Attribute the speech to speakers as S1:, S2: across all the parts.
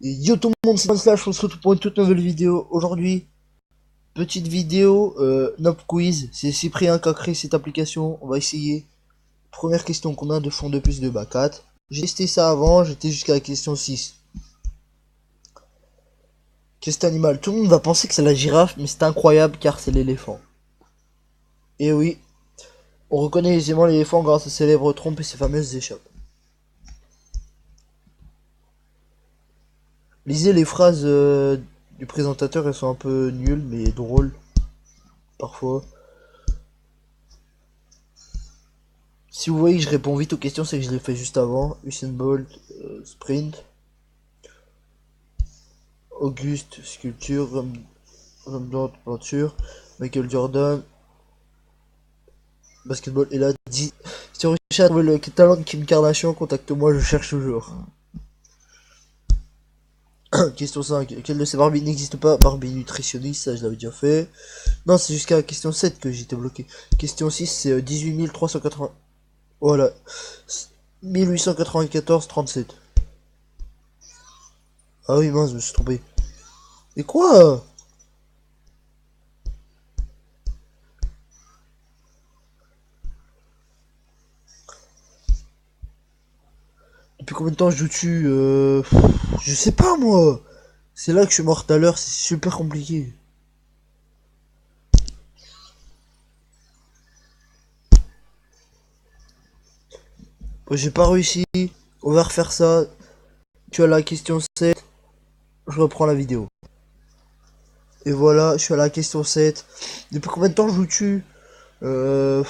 S1: Et yo tout le monde, c'est Slash, on se retrouve pour une toute nouvelle vidéo. Aujourd'hui, petite vidéo, Nob Quiz. C'est Cyprien qui a créé cette application. On va essayer. Première question, combien de fonds de plus de bas 4. J'ai testé ça avant, j'étais jusqu'à la question 6. Qu'est-ce animal? Tout le monde va penser que c'est la girafe, mais c'est incroyable car c'est l'éléphant. Et oui, on reconnaît aisément l'éléphant grâce à ses lèvres trompes et ses fameuses échoppes. Lisez les phrases du présentateur, elles sont un peu nulles, mais drôles, parfois. Si vous voyez que je réponds vite aux questions, c'est que je l'ai fait juste avant. Usain Bolt, sprint. Auguste, sculpture. Rembrandt, peinture. Michael Jordan, basketball. Et là, si tu recherches à trouver le talent de Kim Kardashian, contacte-moi, je cherche toujours. Question 5. Quelle de ces Barbies n'existe pas? Barbie nutritionniste, ça je l'avais déjà fait. Non, c'est jusqu'à la question 7 que j'étais bloqué. Question 6, c'est 18 380. Voilà. 1894-37. Ah oui, mince, je me suis trompé. Et quoi? Depuis combien de temps je joue dessus? Je sais pas moi. C'est là que je suis mort tout à l'heure, c'est super compliqué. J'ai pas réussi. On va refaire ça. Tu as la question 7. Je reprends la vidéo. Et voilà, je suis à la question 7. Depuis combien de temps je joue dessus? Euh...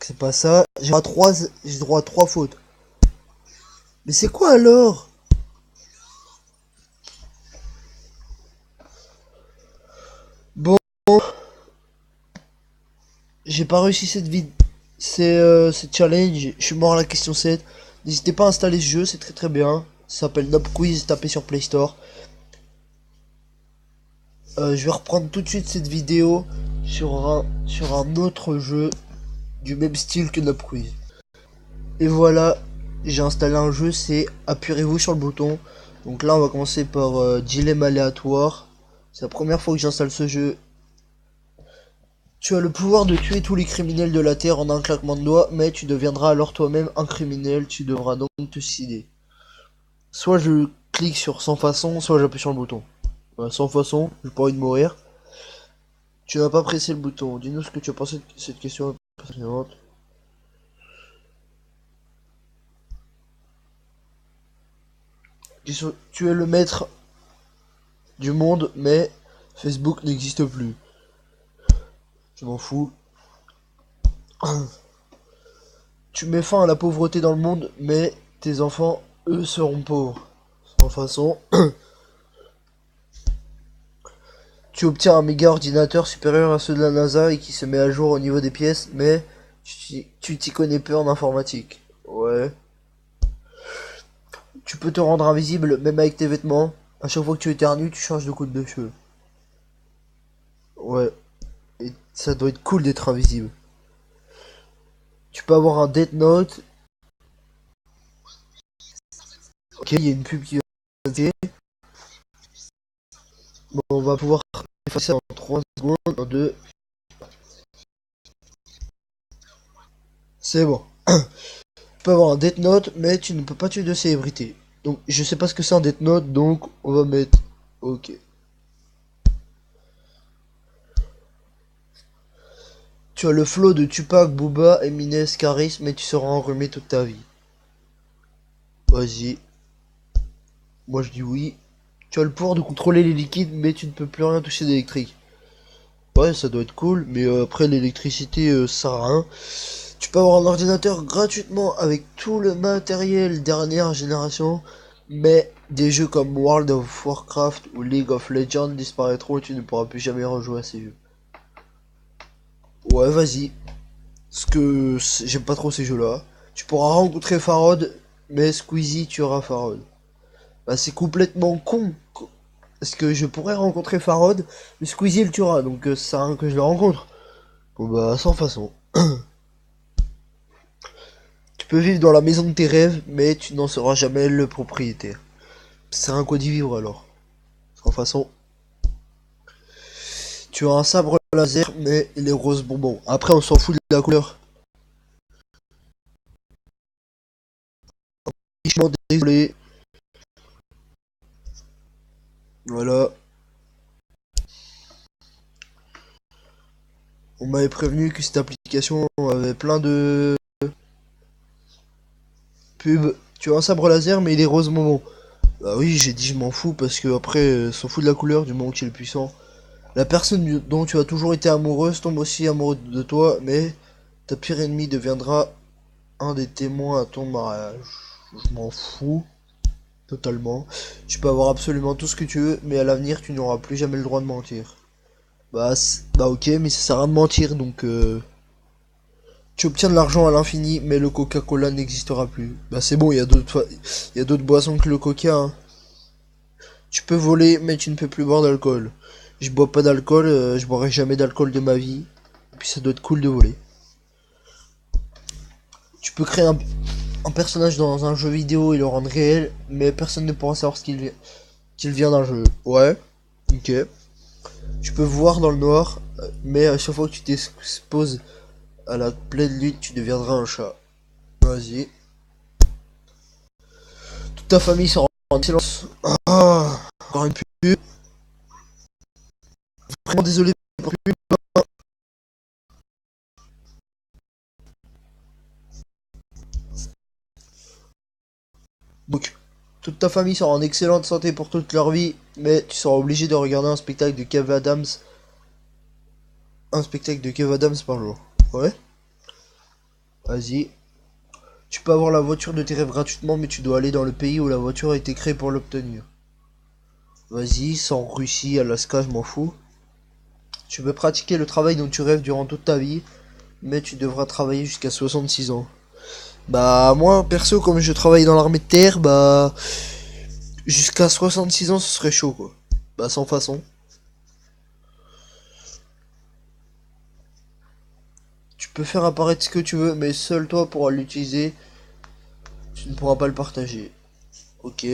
S1: C'est pas ça. J'ai droit à 3 fautes. Mais c'est quoi alors? Bon, j'ai pas réussi cette challenge. Je suis mort à la question 7. N'hésitez pas à installer ce jeu, c'est très très bien. Ça s'appelle Nob Quiz, tapez sur Play Store. Je vais reprendre tout de suite cette vidéo sur un autre jeu du même style que Nob Quiz. Et voilà, j'ai installé un jeu, c'est appuierez-vous sur le bouton. Donc là, on va commencer par dilemme aléatoire. C'est la première fois que j'installe ce jeu. Tu as le pouvoir de tuer tous les criminels de la Terre en un claquement de doigts, mais tu deviendras alors toi-même un criminel, tu devras donc te suicider. Soit je clique sur sans façon, soit j'appuie sur le bouton. Sans façon, j'ai pas envie de mourir. Tu n'as pas pressé le bouton. Dis-nous ce que tu as pensé de cette question précédente. Tu es le maître du monde, mais Facebook n'existe plus. Je m'en fous. Tu mets fin à la pauvreté dans le monde, mais tes enfants, eux, seront pauvres. Sans façon. Tu obtiens un méga ordinateur supérieur à ceux de la NASA et qui se met à jour au niveau des pièces, mais tu t'y connais peu en informatique. Ouais. Tu peux te rendre invisible même avec tes vêtements. À chaque fois que tu éternues, tu changes de coupe de cheveux. Ouais. Et ça doit être cool d'être invisible. Tu peux avoir un Death Note. Ok, il y a une pub qui va passer. Bon, on va pouvoir effacer en 3 secondes. En 2. C'est bon. Tu peux avoir un Death Note, mais tu ne peux pas tuer de célébrité. Donc, je sais pas ce que c'est un Death Note, donc on va mettre OK. Tu as le flow de Tupac, Booba, Eminem, Caris, mais tu seras enrhumé toute ta vie. Vas-y. Moi je dis oui. Tu as le pouvoir de contrôler les liquides, mais tu ne peux plus rien toucher d'électrique. Ouais, ça doit être cool, mais après l'électricité, ça sert à rien. Tu peux avoir un ordinateur gratuitement avec tout le matériel dernière génération, mais des jeux comme World of Warcraft ou League of Legends disparaîtront et tu ne pourras plus jamais rejouer à ces jeux. Ouais, vas-y. Parce que j'aime pas trop ces jeux-là. Tu pourras rencontrer Farod, mais Squeezie tuera Farod. Bah c'est complètement con. Parce que je pourrais rencontrer Farod, mais Squeezie le tuera, donc ça sert à rien que je le rencontre. Bon bah sans façon. peux vivre dans la maison de tes rêves, mais tu n'en seras jamais le propriétaire. C'est un quoi d'y vivre alors. Sans façon. Tu as un sabre laser, mais il est rose bonbon. Après, on s'en fout de la couleur. Richement désolé. Voilà. On m'avait prévenu que cette application avait plein de pubs. Tu as un sabre laser, mais il est rose bonbon. Bah oui, j'ai dit je m'en fous parce que après, s'en fout de la couleur du moment qu'il est puissant. La personne dont tu as toujours été amoureuse tombe aussi amoureuse de toi, mais ta pire ennemie deviendra un des témoins à ton mariage. Je m'en fous totalement. Tu peux avoir absolument tout ce que tu veux, mais à l'avenir, tu n'auras plus jamais le droit de mentir. Bah ok, mais ça sert à rien de mentir, donc tu obtiens de l'argent à l'infini, mais le Coca-Cola n'existera plus. Bah c'est bon, il y a d'autres boissons que le Coca, hein. Tu peux voler, mais tu ne peux plus boire d'alcool. Je bois pas d'alcool, je boirai jamais d'alcool de ma vie. Et puis ça doit être cool de voler. Tu peux créer un personnage dans un jeu vidéo et le rendre réel, mais personne ne pourra savoir qu'il vient d'un jeu. Ouais, ok. Tu peux voir dans le noir, mais à chaque fois que tu t'exposes à la pleine lune, tu deviendras un chat. Vas-y. Toute ta famille sera en excellence. Ah, encore une pub. Vraiment désolé pour la pub. Donc, toute ta famille sera en excellente santé pour toute leur vie, mais tu seras obligé de regarder un spectacle de Kev Adams. Un spectacle de Kev Adams par jour. Ouais. Vas-y. Tu peux avoir la voiture de tes rêves gratuitement, mais tu dois aller dans le pays où la voiture a été créée pour l'obtenir. Vas-y, sans Russie, Alaska, je m'en fous. Tu peux pratiquer le travail dont tu rêves durant toute ta vie, mais tu devras travailler jusqu'à 66 ans. Bah moi perso comme je travaille dans l'armée de terre, bah jusqu'à 66 ans ce serait chaud quoi. Bah sans façon. Tu peux faire apparaître ce que tu veux, mais seul toi pourras l'utiliser. Tu ne pourras pas le partager. Ok.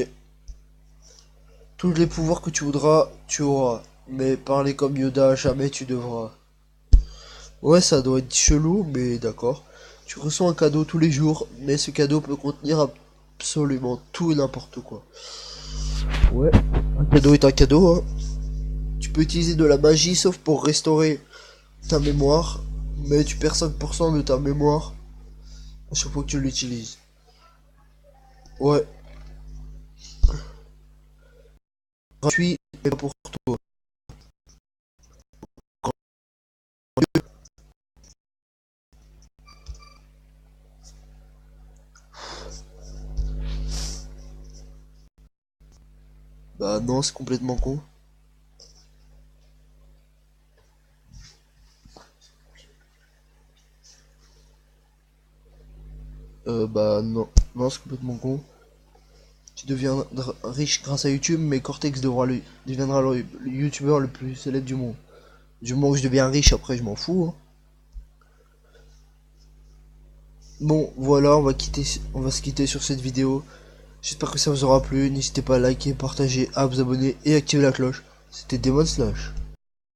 S1: Tous les pouvoirs que tu voudras, tu auras. Mais parler comme Yoda, jamais tu devras. Ouais, ça doit être chelou, mais d'accord. Tu reçois un cadeau tous les jours, mais ce cadeau peut contenir absolument tout et n'importe quoi. Ouais, un cadeau est un cadeau, hein. Tu peux utiliser de la magie, sauf pour restaurer ta mémoire, mais tu perds 5% de ta mémoire à chaque fois que tu l'utilises. Ouais, gratuit, mais pas pour toi. Bah non, c'est complètement con. Bah non, non, c'est complètement con. Tu deviendras riche grâce à YouTube, mais Cortex deviendra le youtubeur le plus célèbre du monde. Du moment que je deviens riche, après je m'en fous, hein. Bon, voilà, on va se quitter sur cette vidéo. J'espère que ça vous aura plu. N'hésitez pas à liker, partager, à vous abonner et activer la cloche. C'était Demon Slash.